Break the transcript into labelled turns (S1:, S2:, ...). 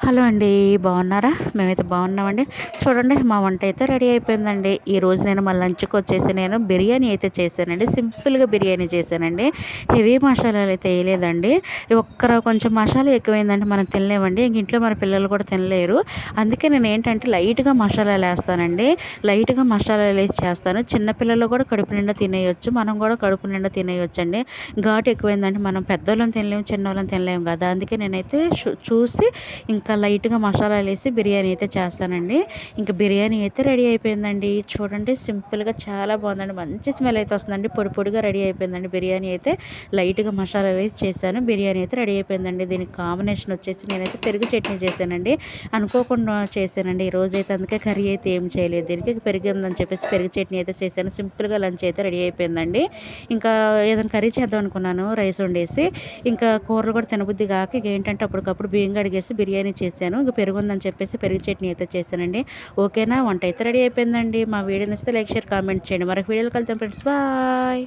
S1: Hello అండి. బాగున్నారా? మేమైతే బాగున్నామండి. చూడండి మా వంట అయితే రెడీ అయిపోయిందండి. ఈరోజు నేను మా లంచ్‌కి వచ్చేసి నేను బిర్యానీ అయితే చేశానండి. సింపుల్‌గా బిర్యానీ చేశానండి. హెవీ మసాలాలు అయితే వేయలేదండి. కొంచెం మసాలా ఎక్కువైందంటే మనం తినలేమండి. ఇంక ఇంట్లో మన పిల్లలు కూడా తినలేరు. అందుకే నేను ఏంటంటే లైట్‌గా మసాలాలు వేస్తానండి. లైట్‌గా మసాలాలు వేసి చేస్తాను. చిన్న పిల్లలు కూడా కడుపు నిండా తినేయొచ్చు. మనం కూడా కడుపు నిండా తినేయొచ్చండి. ఘాటు ఎక్కువైందంటే మనం పెద్దోళ్ళం తినలేము, చిన్నోళ్ళం తినలేము కదా! అందుకే నేనైతే చూసి ఇంకా లైట్‌గా మసాలాలేసి బిర్యానీ అయితే చేస్తానండి. ఇంక బిర్యానీ అయితే రెడీ అయిపోయిందండి. చూడండి సింపుల్‌గా చాలా బాగుందండి. మంచి స్మెల్ అయితే వస్తుందండి. పొడి పొడిగా రెడీ అయిపోయిందండి బిర్యానీ అయితే. లైట్‌గా మసాలాలేసి చేశాను. బిర్యానీ అయితే రెడీ అయిపోయిందండి. దీనికి కాంబినేషన్ వచ్చేసి నేనైతే పెరుగు చట్నీ చేశానండి. అనుకోకుండా చేశానండి ఈరోజైతే. అందుకే కర్రీ అయితే ఏమి చేయలేదు. దీనికి పెరుగు ఉందని చెప్పేసి పెరుగు చట్నీ అయితే చేశాను. సింపుల్‌గా లంచ్ అయితే రెడీ అయిపోయిందండి. ఇంకా ఏదైనా కర్రీ చేద్దాం అనుకున్నాను రైస్ వండేసి. ఇంకా కూరలు కూడా తినబుద్ధి కాక ఇక ఏంటంటే అప్పటికప్పుడు బియ్యం కడిగేసి బిర్యానీ చేశాను. ఇంక పెరుగుందని చెప్పేసి పెరుగు చట్నీ అయితే చేశానండి. ఓకేనా? వంట అయితే రెడీ అయిపోయిందండి. మా వీడియో నచ్చితే లైక్, షేర్, కామెంట్ చేయండి. మరొక వీడియోలో కలుద్దాం ఫ్రెండ్స్. బాయ్.